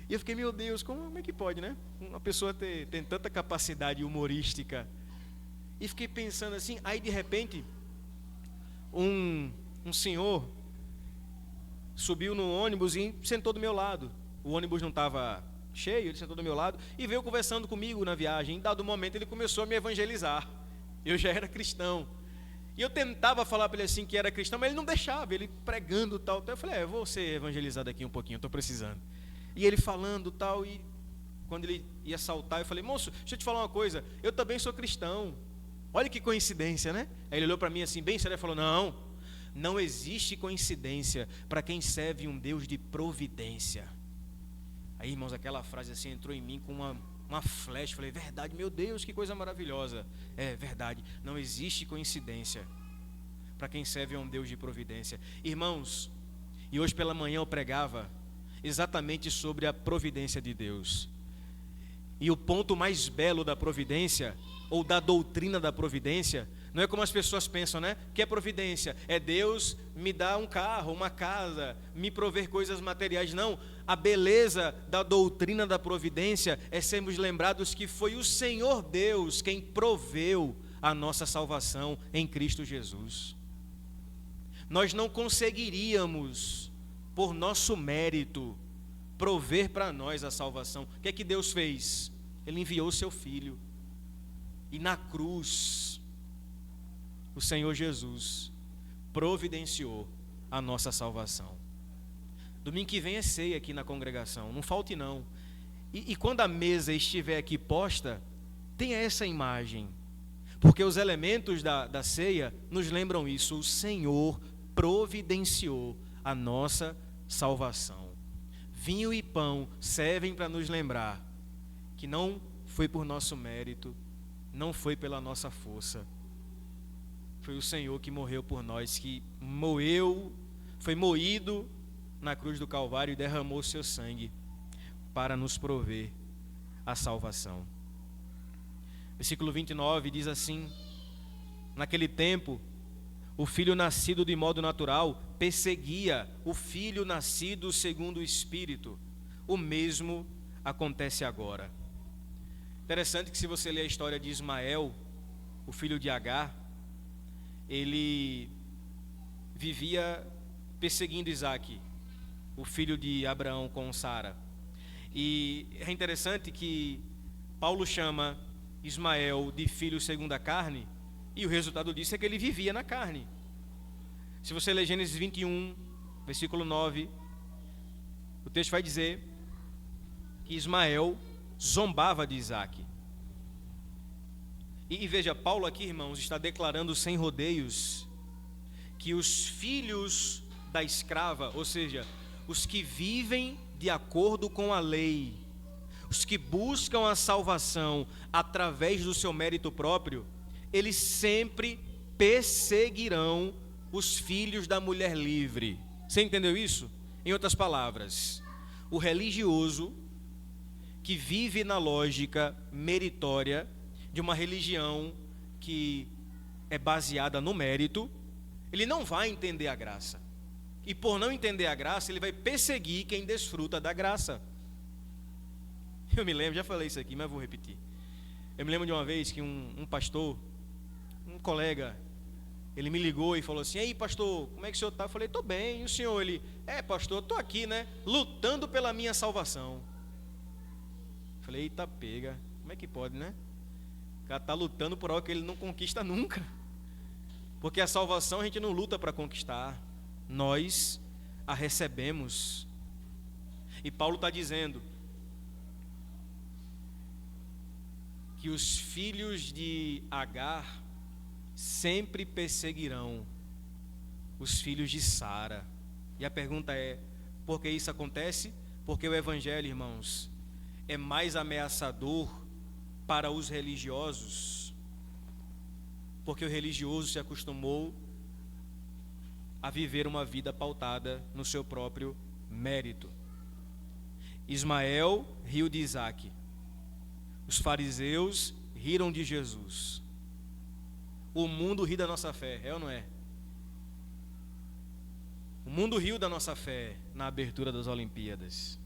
S1: E eu fiquei: meu Deus, como é que pode, né? Uma pessoa tem tanta capacidade humorística. E fiquei pensando assim, aí de repente, um senhor subiu no ônibus e sentou do meu lado. O ônibus não estava cheio, ele sentou do meu lado e veio conversando comigo na viagem. Em dado momento ele começou a me evangelizar. Eu já era cristão. E eu tentava falar para ele assim que era cristão, mas ele não deixava, ele pregando tal. Eu falei: eu vou ser evangelizado aqui um pouquinho, estou precisando. E ele falando tal, e quando ele ia saltar, eu falei: moço, deixa eu te falar uma coisa, eu também sou cristão. Olha que coincidência, né? Aí ele olhou para mim assim, bem sério, e falou: não, não existe coincidência para quem serve um Deus de providência. Aí, irmãos, aquela frase assim entrou em mim com uma flecha. Falei, verdade, meu Deus, que coisa maravilhosa. É verdade, não existe coincidência para quem serve a um Deus de providência. Irmãos, e hoje pela manhã eu pregava exatamente sobre a providência de Deus. E o ponto mais belo da providência, ou da doutrina da providência, não é como as pessoas pensam, né? Que é providência? É Deus me dar um carro, uma casa, me prover coisas materiais. Não, a beleza da doutrina da providência é sermos lembrados que foi o Senhor Deus quem proveu a nossa salvação em Cristo Jesus. Nós não conseguiríamos, por nosso mérito, prover para nós a salvação. O que é que Deus fez? Ele enviou o seu Filho. E na cruz, o Senhor Jesus providenciou a nossa salvação. Domingo que vem é ceia aqui na congregação, não falte não. E quando a mesa estiver aqui posta, tenha essa imagem. Porque os elementos da ceia nos lembram isso. O Senhor providenciou a nossa salvação. Vinho e pão servem para nos lembrar que não foi por nosso mérito, não foi pela nossa força. Foi o Senhor que morreu por nós, que foi moído na cruz do Calvário e derramou seu sangue para nos prover a salvação. Versículo 29 diz assim: naquele tempo, o filho nascido de modo natural perseguia o filho nascido segundo o Espírito. O mesmo acontece agora. Interessante que, se você ler a história de Ismael, o filho de Agar, ele vivia perseguindo Isaque, o filho de Abraão com Sara. E é interessante que Paulo chama Ismael de filho segundo a carne, e o resultado disso é que ele vivia na carne. Se você ler Gênesis 21, versículo 9, o texto vai dizer que Ismael zombava de Isaque. E veja, Paulo aqui, irmãos, está declarando sem rodeios que os filhos da escrava, ou seja, os que vivem de acordo com a lei, os que buscam a salvação através do seu mérito próprio, eles sempre perseguirão os filhos da mulher livre. Você entendeu isso? Em outras palavras, o religioso que vive na lógica meritória de uma religião que é baseada no mérito, ele não vai entender a graça. E por não entender a graça, ele vai perseguir quem desfruta da graça. Eu me lembro, já falei isso aqui, mas vou repetir. Eu me lembro de uma vez que um pastor, um colega, ele me ligou e falou assim: "Ei, pastor, como é que o senhor está?" Eu falei: "Estou bem." E o senhor? Ele: "Pastor, eu estou aqui, né, lutando pela minha salvação." Eu falei: "Eita pega, como é que pode, né? O cara está lutando por algo que ele não conquista nunca." Porque a salvação a gente não luta para conquistar, nós a recebemos. E Paulo está dizendo que os filhos de Agar sempre perseguirão os filhos de Sara. E a pergunta é: por que isso acontece? Porque o evangelho, irmãos, é mais ameaçador para os religiosos. Porque o religioso se acostumou a viver uma vida pautada no seu próprio mérito. Ismael riu de Isaque. Os fariseus riram de Jesus. O mundo ri da nossa fé, é ou não é? O mundo riu da nossa fé na abertura das Olimpíadas.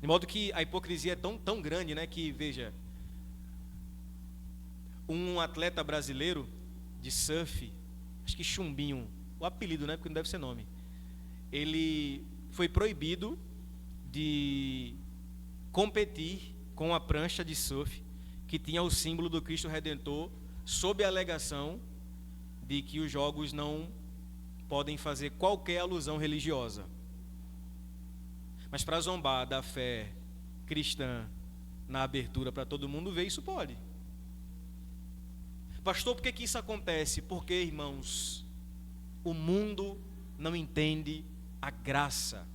S1: De modo que a hipocrisia é tão grande, né, que, veja, um atleta brasileiro de surf, acho que Chumbinho, o apelido, né, porque não deve ser nome, ele foi proibido de competir com a prancha de surf que tinha o símbolo do Cristo Redentor, sob a alegação de que os jogos não podem fazer qualquer alusão religiosa. Mas para zombar da fé cristã na abertura para todo mundo ver, isso pode. Pastor, por que isso acontece? Porque, irmãos, o mundo não entende a graça.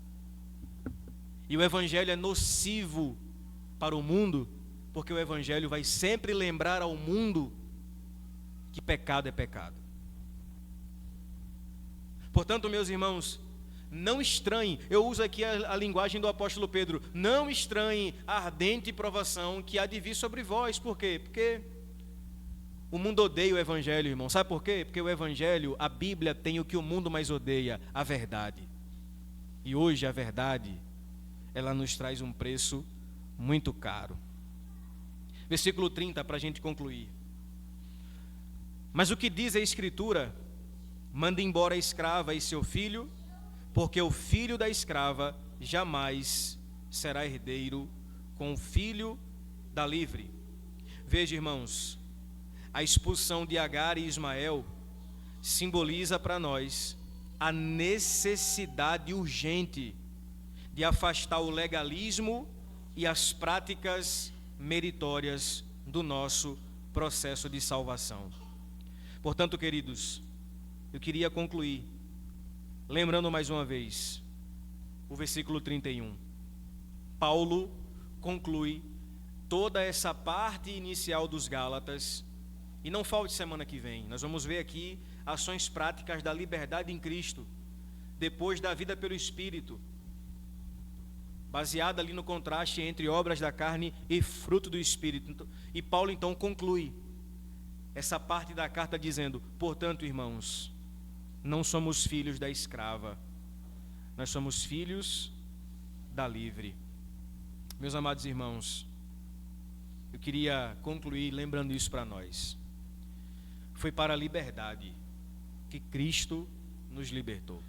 S1: E o Evangelho é nocivo para o mundo, porque o Evangelho vai sempre lembrar ao mundo que pecado é pecado. Portanto, meus irmãos, não estranhem, eu uso aqui a linguagem do apóstolo Pedro, não estranhem a ardente provação que há de vir sobre vós. Por quê? Porque o mundo odeia o Evangelho, irmão. Sabe por quê? Porque o Evangelho, a Bíblia tem o que o mundo mais odeia, a verdade. E hoje a verdade, ela nos traz um preço muito caro. Versículo 30, para a gente concluir. Mas o que diz a Escritura? Manda embora a escrava e seu filho, porque o filho da escrava jamais será herdeiro com o filho da livre. Veja, irmãos, a expulsão de Agar e Ismael simboliza para nós a necessidade urgente de afastar o legalismo e as práticas meritórias do nosso processo de salvação. Portanto, queridos, eu queria concluir lembrando mais uma vez o versículo 31. Paulo conclui toda essa parte inicial dos Gálatas, e não falte semana que vem, nós vamos ver aqui ações práticas da liberdade em Cristo, depois da vida pelo Espírito, baseada ali no contraste entre obras da carne e fruto do Espírito. E Paulo então conclui essa parte da carta dizendo: portanto, irmãos, não somos filhos da escrava, nós somos filhos da livre. Meus amados irmãos, eu queria concluir lembrando isso para nós. Foi para a liberdade que Cristo nos libertou.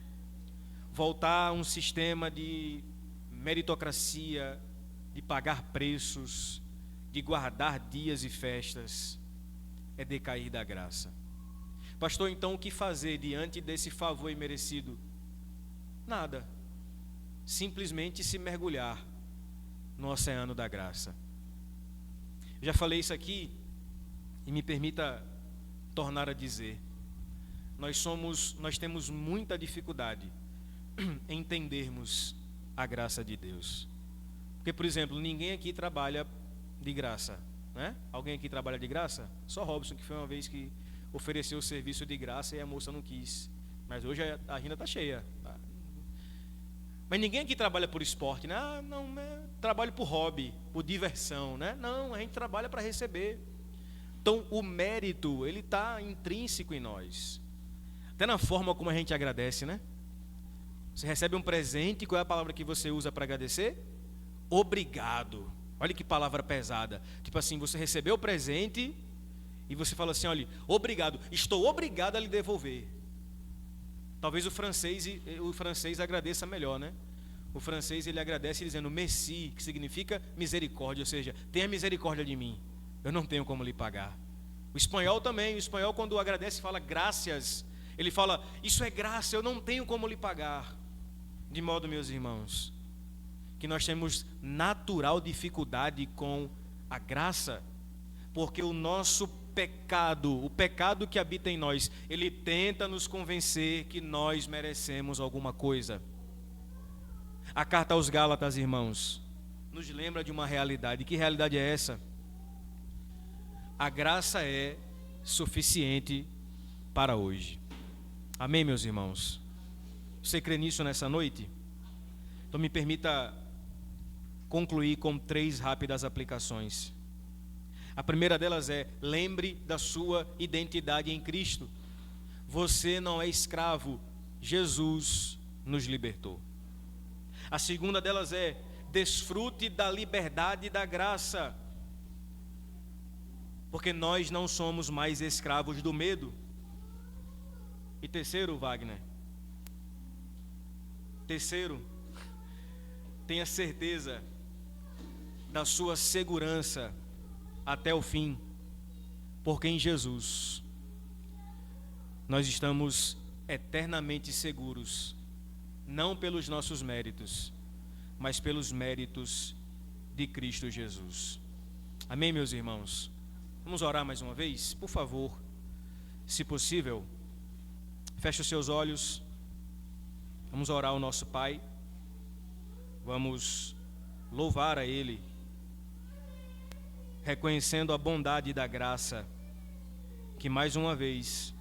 S1: Voltar a um sistema de meritocracia, de pagar preços, de guardar dias e festas, é decair da graça. Pastor, então o que fazer diante desse favor imerecido? Nada. Simplesmente se mergulhar no oceano da graça. Já falei isso aqui e me permita tornar a dizer. Nós temos muita dificuldade em entendermos a graça de Deus. Porque, por exemplo, ninguém aqui trabalha de graça, né? Alguém aqui trabalha de graça? Só Robson, que foi uma vez que ofereceu o serviço de graça e a moça não quis. Mas hoje a agenda está cheia. Tá? Mas ninguém aqui trabalha por esporte, né? Ah, não, né? Trabalho por hobby, por diversão, né? Não, a gente trabalha para receber. Então, o mérito, ele está intrínseco em nós. Até na forma como a gente agradece, né? Você recebe um presente, qual é a palavra que você usa para agradecer? Obrigado. Olha que palavra pesada. Tipo assim, você recebeu o presente e você fala assim, olha, obrigado, estou obrigado a lhe devolver. Talvez o francês agradeça melhor, né? O francês, ele agradece dizendo merci, que significa misericórdia, ou seja, tenha misericórdia de mim, eu não tenho como lhe pagar. O espanhol também, o espanhol quando agradece fala graças, ele fala, isso é graça, eu não tenho como lhe pagar. De modo, meus irmãos, que nós temos natural dificuldade com a graça, porque o nosso pecado, o pecado que habita em nós, ele tenta nos convencer que nós merecemos alguma coisa. A carta aos Gálatas, irmãos, nos lembra de uma realidade. Que realidade é essa? A graça é suficiente para hoje. Amém, meus irmãos? Você crê nisso nessa noite? Então me permita concluir com 3 rápidas aplicações. A primeira delas é: lembre da sua identidade em Cristo. Você não é escravo, Jesus nos libertou. A segunda delas é: desfrute da liberdade e da graça, porque nós não somos mais escravos do medo. E terceiro, Wagner, tenha certeza da sua segurança até o fim, porque em Jesus nós estamos eternamente seguros, não pelos nossos méritos, mas pelos méritos de Cristo Jesus. Amém, meus irmãos? Vamos orar mais uma vez? Por favor, se possível, Feche os seus olhos. Vamos orar ao nosso Pai. Vamos louvar a Ele, reconhecendo a bondade e da graça que mais uma vez